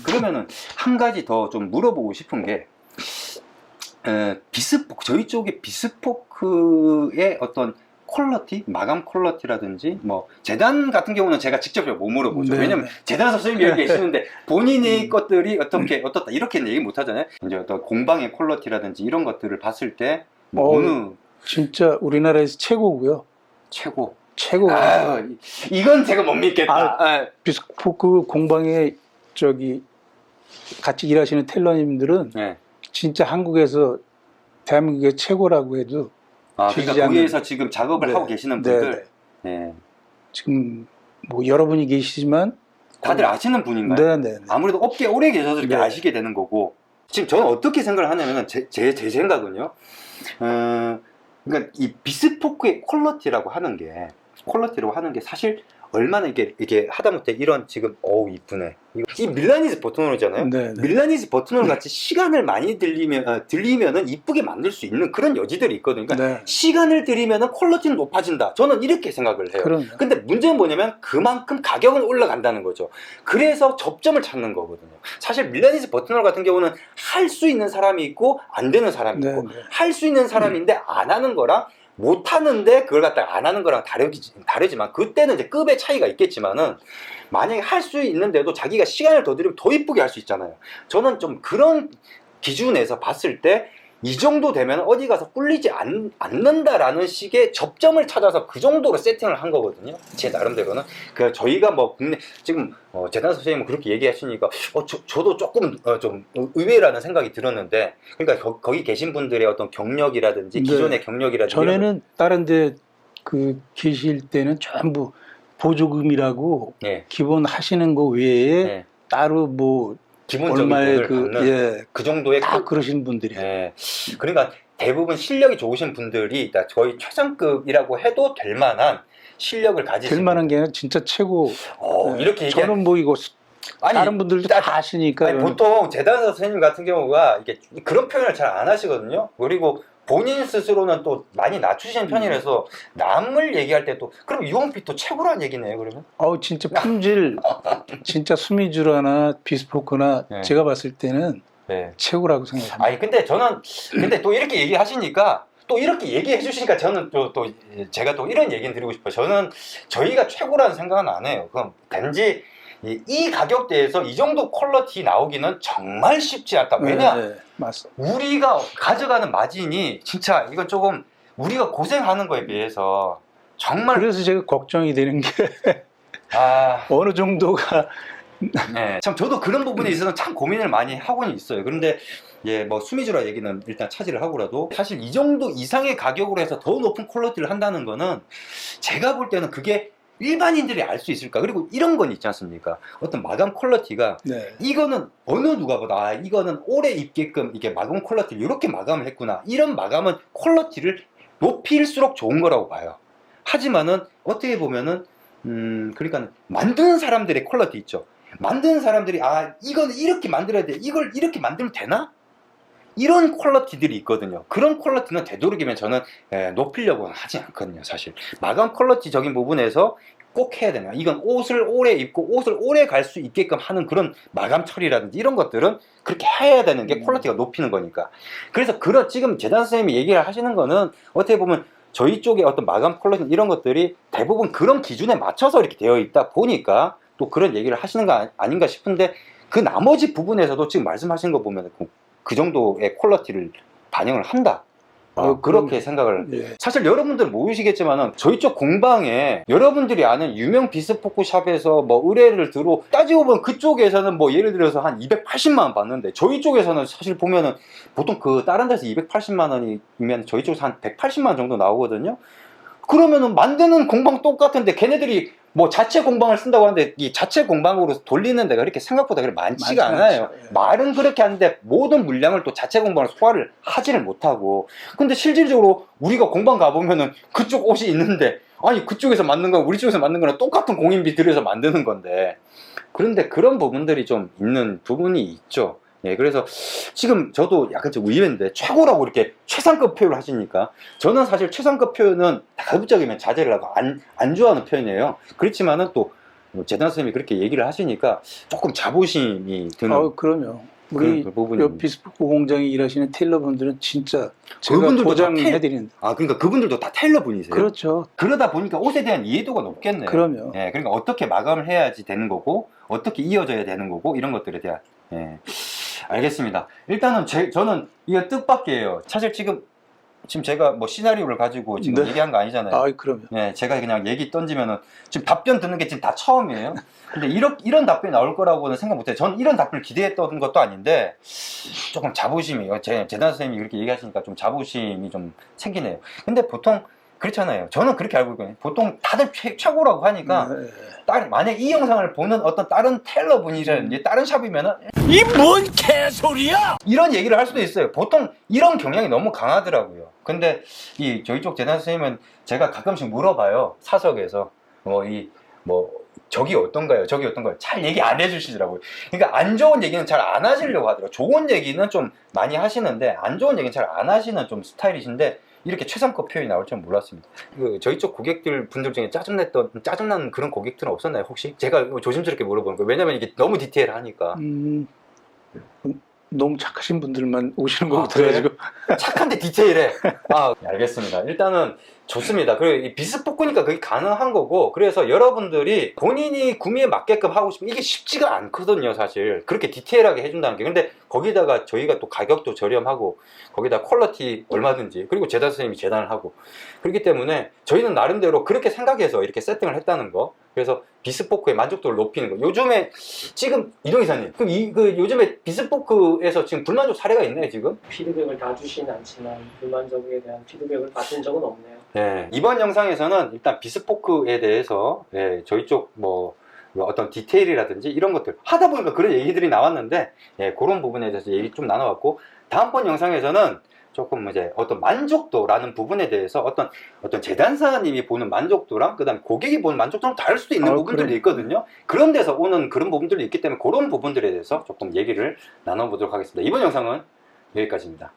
그러면은 한 가지 더 좀 물어보고 싶은 게, 비스포크, 저희 쪽에 비스포크의 어떤 퀄러티, 마감 퀄러티라든지, 뭐 재단 같은 경우는 제가 직접 못 물어보죠. 네, 왜냐면 네. 재단 선생님이 여기 계시는데 본인의 것들이 어떻다 이렇게는 얘기 못 하잖아요. 이제 어떤 공방의 퀄러티라든지 이런 것들을 봤을 때 뭐 어느 진짜 우리나라에서 최고고요. 최고. 최고. 이건 제가 못 믿겠다. 비스포크 공방에 같이 일하시는 텔러님들은 네. 진짜 한국에서 대한민국의 최고라고 해도 그러니까 거기에서 지금 작업을 네. 하고 계시는 네, 분들, 네. 네. 지금 뭐 여러분이 계시지만 다들 아시는 분인가요? 네. 아무래도 업계에 오래 계셔서 이렇게 네. 아시게 되는 거고, 지금 저는 어떻게 생각을 하냐면은 제 생각은요, 그러니까 이 비스포크의 퀄러티라고 하는 게 사실 얼마나 이게 하다못해 이런 지금 이쁘네. 이 밀라니즈 버튼홀이잖아요. 네. 밀라니즈 버튼홀 같이 시간을 많이 들이면은 이쁘게 만들 수 있는 그런 여지들이 있거든요. 그러니까 네. 시간을 들이면은 퀄러티는 높아진다. 저는 이렇게 생각을 해요. 그럼요. 근데 문제는 뭐냐면 그만큼 가격은 올라간다는 거죠. 그래서 접점을 찾는 거거든요. 사실 밀라니즈 버튼홀 같은 경우는 할 수 있는 사람이 있고 안 되는 사람이 있고, 네. 할 수 있는 사람인데 안 하는 거랑 못 하는데 그걸 갖다가 안 하는 거랑 다르지만, 그때는 이제 급의 차이가 있겠지만은, 만약에 할 수 있는데도 자기가 시간을 더 들이면 더 이쁘게 할 수 있잖아요. 저는 좀 그런 기준에서 봤을 때 이 정도 되면 어디 가서 꿀리지 않는다라는 식의 접점을 찾아서 그 정도로 세팅을 한 거거든요. 제 나름대로는. 저희가 뭐 국내 지금 재단 선생님은 그렇게 얘기하시니까 저도 조금 좀 의외라는 생각이 들었는데, 그러니까 거기 계신 분들의 어떤 경력이라든지 기존의 경력이라든지, 전에는 다른 데 계실 때는 전부 보조금이라고 네. 기본 하시는 거 외에 네. 따로 뭐 기본적인 얼마의 돈을 받는 그 정도의 다 그러시는 분들이. 네. 그러니까 대부분 실력이 좋으신 분들이 거의 최상급이라고 해도 될 만한 실력을 가지신 될 만한 게 아니라 진짜 최고. 이렇게 저는 뭐 이거 다른 분들도 다 아시니까. 보통 재단 선생님 같은 경우가 이게 그런 표현을 잘 안 하시거든요. 그리고 본인 스스로는 또 많이 낮추시는 편이라서 남을 얘기할 때 또 그럼 유홍빛 또 최고란 얘기네요. 그러면 진짜 품질 진짜 수미주라나 비스포크나 네. 제가 봤을 때는 네. 최고라고 생각합니다. 아니 근데 저는 또 이렇게 얘기하시니까, 또 이렇게 얘기해 주시니까 저는 또 제가 또 이런 얘기는 드리고 싶어요. 저는 저희가 최고라는 생각은 안 해요. 그럼 단지 이 가격대에서 이 정도 퀄러티 나오기는 정말 쉽지 않다. 왜냐? 네, 맞습니다. 우리가 가져가는 마진이 진짜 이건 조금 우리가 고생하는 거에 비해서 정말. 그래서 제가 걱정이 되는 게 어느 정도가 네, 참 저도 그런 부분에 있어서 참 고민을 많이 하고는 있어요. 그런데 뭐 수미주라 얘기는 일단 차지를 하고라도, 사실 이 정도 이상의 가격으로 해서 더 높은 퀄러티를 한다는 거는 제가 볼 때는 그게 일반인들이 알 수 있을까? 그리고 이런 건 있지 않습니까? 어떤 마감 퀄러티가 이거는 어느 누가 보다 이거는 오래 입게끔 이게 마감 퀄러티를 이렇게 마감을 했구나, 이런 마감은 퀄러티를 높일수록 좋은 거라고 봐요. 하지만은 어떻게 보면은 그러니까 만드는 사람들의 퀄러티 있죠. 만드는 사람들이 이거는 이렇게 만들어야 돼, 이걸 이렇게 만들면 되나? 이런 퀄러티들이 있거든요. 그런 퀄러티는 되도록이면 저는 높이려고 하지 않거든요. 사실 마감 퀄러티적인 부분에서 꼭 해야 되나, 이건 옷을 오래 입고 옷을 오래 갈 수 있게끔 하는 그런 마감 처리라든지 이런 것들은 그렇게 해야 되는 게 퀄러티가 높이는 거니까. 그래서 지금 재단 선생님이 얘기를 하시는 거는 어떻게 보면 저희 쪽에 어떤 마감 퀄러티 이런 것들이 대부분 그런 기준에 맞춰서 이렇게 되어 있다 보니까 또 그런 얘기를 하시는 거 아닌가 싶은데, 그 나머지 부분에서도 지금 말씀하신 거 보면 그 정도의 퀄러티를 반영을 한다. 그렇게 생각을. 사실 여러분들 모르시겠지만은 저희 쪽 공방에 여러분들이 아는 유명 비스포크 샵에서 뭐 의뢰를 따지고 보면 그쪽에서는 뭐 예를 들어서 한 280만 원 받는데, 저희 쪽에서는 사실 보면은 보통 다른 데서 280만 원이면 저희 쪽에서 한 180만 원 정도 나오거든요. 그러면은 만드는 공방 똑같은데 걔네들이 뭐 자체 공방을 쓴다고 하는데 이 자체 공방으로 돌리는 데가 이렇게 생각보다 그렇게 많지가 않아요. 말은 그렇게 하는데 모든 물량을 또 자체 공방을 소화를 하지를 못하고, 근데 실질적으로 우리가 공방 가보면은 그쪽 옷이 있는데, 아니 그쪽에서 만든 거 우리 쪽에서 만든 거랑 똑같은 공인비 들여서 만드는 건데, 그런데 그런 부분들이 좀 있는 부분이 있죠. 그래서 지금 저도 약간 좀 의외인데, 최고라고 이렇게 최상급 표현을 하시니까, 저는 사실 최상급 표현은 가급적이면 자제를 하고 안 좋아하는 편이에요. 그렇지만은 또 재단 선생님이 그렇게 얘기를 하시니까 조금 자부심이 드는 그럼요. 우리 그런 부분이 요 비스포크 공장에 일하시는 테일러분들은 진짜 제가 그분들도 보장해드리는. 그러니까 그분들도 다 테일러 분이세요? 그렇죠. 그러다 보니까 옷에 대한 이해도가 높겠네요. 그럼요. 예, 그러니까 어떻게 마감을 해야지 되는 거고 어떻게 이어져야 되는 거고 이런 것들에 대한 예, 알겠습니다. 일단은 저는 이거 뜻밖이에요. 사실 지금 제가 뭐 시나리오를 가지고 지금 네. 얘기한 거 아니잖아요. 그럼요. 예, 제가 그냥 얘기 던지면은 지금 답변 듣는 게 지금 다 처음이에요. 근데 이런 답변이 나올 거라고는 생각 못해요. 저는 이런 답변을 기대했던 것도 아닌데 조금 자부심이 재단 선생님이 그렇게 얘기하시니까 좀 자부심이 좀 생기네요. 근데 보통 그렇잖아요. 저는 그렇게 알고 있거든요. 보통 다들 최고라고 하니까 만약 이 영상을 보는 어떤 다른 테일러 분이라든지 다른 샵이면은 이 뭔 개소리야! 이런 얘기를 할 수도 있어요. 보통 이런 경향이 너무 강하더라고요. 근데 저희 쪽 재단 선생님은 제가 가끔씩 물어봐요. 사석에서 저기 어떤가요? 저기 어떤가요? 잘 얘기 안 해주시더라고요. 그러니까 안 좋은 얘기는 잘 안 하시려고 하더라고요. 좋은 얘기는 좀 많이 하시는데 안 좋은 얘기는 잘 안 하시는 좀 스타일이신데 이렇게 최상급 표현이 나올 줄 몰랐습니다. 저희 쪽 고객들 분들 중에 짜증나는 그런 고객들은 없었나요 혹시? 제가 조심스럽게 물어보는 거예요. 왜냐면 이게 너무 디테일하니까. 너무 착하신 분들만 오시는 거 그래요? 같아가지고. 착한데 디테일해. 알겠습니다. 일단은 좋습니다. 그리고 이 비스포크니까 그게 가능한 거고, 그래서 여러분들이 본인이 구매에 맞게끔 하고 싶으면 이게 쉽지가 않거든요, 사실. 그렇게 디테일하게 해준다는 게. 근데 거기다가 저희가 또 가격도 저렴하고, 거기다 퀄리티 얼마든지, 그리고 재단 선생님이 재단을 하고. 그렇기 때문에 저희는 나름대로 그렇게 생각해서 이렇게 세팅을 했다는 거. 그래서 비스포크의 만족도를 높이는 거. 요즘에 지금 이동 이사님, 그럼 요즘에 비스포크에서 지금 불만족 사례가 있나요, 지금? 피드백을 다 주진 않지만 불만족에 대한 피드백을 받은 적은 없네요. 네, 이번 영상에서는 일단 비스포크에 대해서 저희 쪽 어떤 디테일이라든지 이런 것들 하다 보니까 그런 얘기들이 나왔는데 그런 부분에 대해서 얘기 좀 나눠봤고, 다음번 영상에서는 조금 이제 어떤 만족도라는 부분에 대해서 어떤 재단사님이 보는 만족도랑 그다음에 고객이 보는 만족도랑 다를 수도 있는 부분들이 그래. 있거든요. 그런 데서 오는 그런 부분들이 있기 때문에 그런 부분들에 대해서 조금 얘기를 나눠보도록 하겠습니다. 이번 영상은 여기까지입니다.